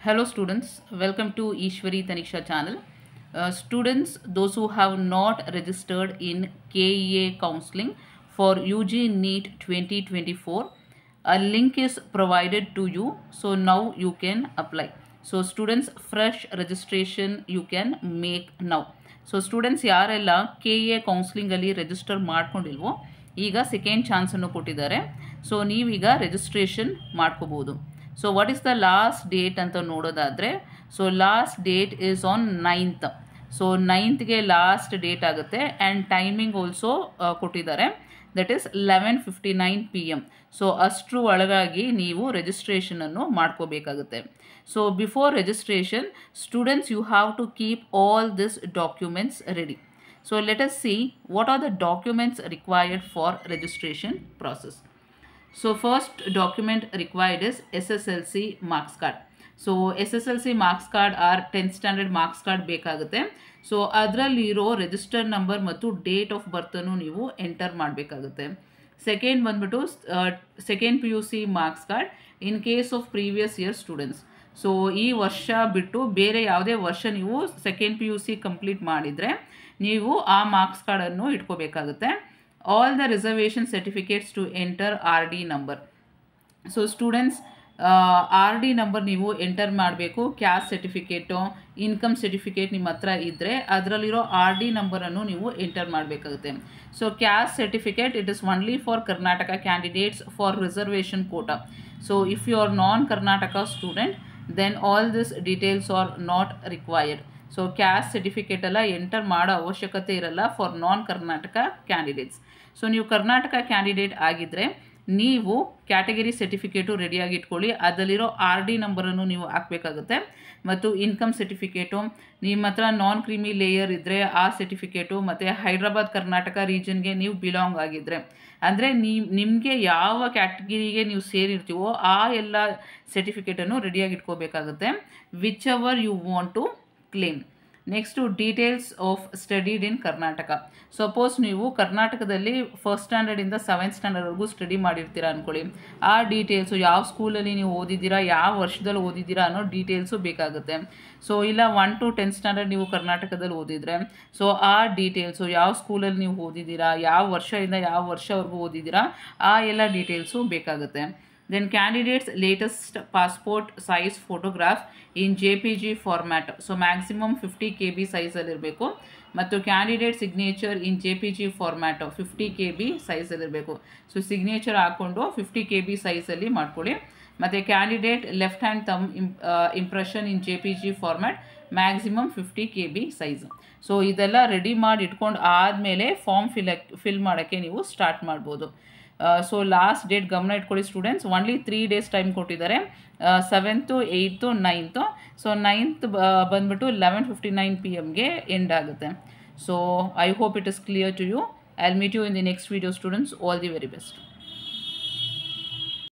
Hello students, welcome to Ishwari Taniksha channel. Students, those who have not registered in KEA counseling for UG NEET 2024, a link is provided to you. So now you can apply. So students, fresh registration you can make now. So students ಯಾರೆಲ್ಲ K A ಕೌನ್ಸ್ಲಿಂಗಲ್ಲಿ register ಮಾಡ್ಕೊಂಡಿಲ್ವೋ ಈಗ second ಚಾನ್ಸನ್ನು ಕೊಟ್ಟಿದ್ದಾರೆ. So ನೀವೀಗ registration ಮಾಡ್ಕೋಬೋದು. So what is the last date ಅಂತ ನೋಡೋದಾದರೆ, so last date is on 9th. So 9th last date ಆಗುತ್ತೆ ಆ್ಯಂಡ್ ಟೈಮಿಂಗ್ ಆಲ್ಸೋ ಕೊಟ್ಟಿದ್ದಾರೆ, ದಟ್ ಈಸ್ 11:59 PM. ಸೊ ಅಷ್ಟರ ಒಳಗಾಗಿ ನೀವು ರಿಜಿಸ್ಟ್ರೇಷನನ್ನು ಮಾಡ್ಕೋಬೇಕಾಗುತ್ತೆ. So before registration students you have to keep all this documents ready. So let us see what are the documents required for registration process. So first document required is SSLC marks card. So SSLC marks card or 10th standard marks card ಬೇಕಾಗುತ್ತೆ. So ಅದರಲ್ಲಿರೋ register number ಮತ್ತು date of ಬರ್ತನ್ನು ನೀವು enter ಮಾಡಬೇಕಾಗುತ್ತೆ. Second ಬಂದ್ಬಿಟ್ಟು second PUC marks card in case of previous year students. So ಈ ವರ್ಷ ಬಿಟ್ಟು ಬೇರೆ ಯಾವುದೇ ವರ್ಷ ನೀವು ಸೆಕೆಂಡ್ PUC ಕಂಪ್ಲೀಟ್ ಮಾಡಿದರೆ ನೀವು ಆ ಮಾರ್ಕ್ಸ್ ಕಾರ್ಡನ್ನು ಇಟ್ಕೋಬೇಕಾಗುತ್ತೆ. All the reservation certificates to enter RD number. So students RD number ನೀವು ಎಂಟರ್ ಮಾಡಬೇಕು. ಕ್ಯಾಸ್ಟ್ ಸರ್ಟಿಫಿಕೇಟು, ಇನ್ಕಮ್ ಸರ್ಟಿಫಿಕೇಟ್ ನಿಮ್ಮ ಹತ್ರ ಇದ್ದರೆ ಅದರಲ್ಲಿರೋ RD ನಂಬರನ್ನು ನೀವು ಎಂಟರ್ ಮಾಡಬೇಕಾಗುತ್ತೆ. So caste certificate it is only for Karnataka candidates for reservation quota. So if you are non Karnataka student then all this details are not required. So caste certificate ಎಲ್ಲ enter ಮಾಡೋ ಅವಶ್ಯಕತೆ ಇರಲ್ಲ for non Karnataka candidates. So ನೀವು Karnataka candidate ಆಗಿದ್ದರೆ ನೀವು category certificate ರೆಡಿಯಾಗಿ ಇಟ್ಕೊಳ್ಳಿ. ಅದರಲ್ಲಿರೋ RD ನಂಬರನ್ನು ನೀವು ಹಾಕಬೇಕಾಗುತ್ತೆ. ಮತ್ತು ಇನ್ಕಮ್ ಸರ್ಟಿಫಿಕೇಟು, ನಿಮ್ಮ ಹತ್ರ ನಾನ್ ಕ್ರೀಮಿ ಲೇಯರ್ ಇದ್ದರೆ ಆ ಸರ್ಟಿಫಿಕೇಟು, ಮತ್ತು ಹೈದ್ರಾಬಾದ್ ಕರ್ನಾಟಕ ರೀಜನ್ಗೆ ನೀವು ಬಿಲಾಂಗ್ ಆಗಿದ್ದರೆ, ಅಂದರೆ ನಿಮಗೆ ಯಾವ ಕ್ಯಾಟಗಿರಿಗೆ ನೀವು ಸೇರಿರ್ತೀವೋ ಆ ಎಲ್ಲ ಸರ್ಟಿಫಿಕೇಟನ್ನು ರೆಡಿಯಾಗಿ ಇಟ್ಕೋಬೇಕಾಗುತ್ತೆ, whichever you want to claim. Next details of studied in Karnataka. Suppose ನೀವು ಕರ್ನಾಟಕದಲ್ಲಿ ಫಸ್ಟ್ ಸ್ಟ್ಯಾಂಡರ್ಡಿಂದ 7th ಸ್ಟ್ಯಾಂಡರ್ಡ್ವರೆಗೂ ಸ್ಟಡಿ ಮಾಡಿರ್ತೀರಾ ಅಂದ್ಕೊಳ್ಳಿ. ಆ ಡೀಟೇಲ್ಸು ಯಾವ ಸ್ಕೂಲಲ್ಲಿ ನೀವು ಓದಿದ್ದೀರಾ, ಯಾವ ವರ್ಷದಲ್ಲಿ ಓದಿದ್ದೀರಾ ಅನ್ನೋ ಡೀಟೇಲ್ಸು ಬೇಕಾಗುತ್ತೆ. ಸೊ ಇಲ್ಲ 1 to 10th ಸ್ಟ್ಯಾಂಡರ್ಡ್ ನೀವು ಕರ್ನಾಟಕದಲ್ಲಿ ಓದಿದರೆ ಸೊ ಆ ಡೀಟೇಲ್ಸು ಯಾವ ಸ್ಕೂಲಲ್ಲಿ ನೀವು ಓದಿದ್ದೀರಾ, ಯಾವ ವರ್ಷದಿಂದ ಯಾವ ವರ್ಷವರೆಗೂ ಓದಿದ್ದೀರಾ ಆ ಎಲ್ಲ ಡೀಟೇಲ್ಸು ಬೇಕಾಗುತ್ತೆ. Then candidates latest passport size photograph in JPG format. So maximum 50 KB ಸೈಜಲ್ಲಿರಬೇಕು. ಮತ್ತು candidate signature in JPG format 50 KB ಸೈಜಲ್ಲಿರಬೇಕು. ಸೊ ಸಿಗ್ನೇಚರ್ ಹಾಕ್ಕೊಂಡು 50 KB ಸೈಜಲ್ಲಿ ಮಾಡ್ಕೊಳ್ಳಿ. ಮತ್ತು candidate left hand thumb impression in JPG format maximum 50 KB size. So ಇದೆಲ್ಲ ready ಮಾಡಿ ಇಟ್ಕೊಂಡು ಆದಮೇಲೆ ಫಾರ್ಮ್ ಫಿಲ್ ಮಾಡೋಕ್ಕೆ ನೀವು ಸ್ಟಾರ್ಟ್ ಮಾಡ್ಬೋದು. ಸೊ ಲಾಸ್ಟ್ ಡೇಟ್ ಗಮನ ಇಟ್ಕೊಳ್ಳಿ ಸ್ಟೂಡೆಂಟ್ಸ್, ಓನ್ಲಿ 3 days ಟೈಮ್ ಕೊಟ್ಟಿದ್ದಾರೆ, 7th, 8th, 9th. So 9th ಬಂದ್ಬಿಟ್ಟು 11:59 PM ಎಂಡ್ ಆಗುತ್ತೆ. So I hope it is clear to you. I will meet you in the next video students. All the very best.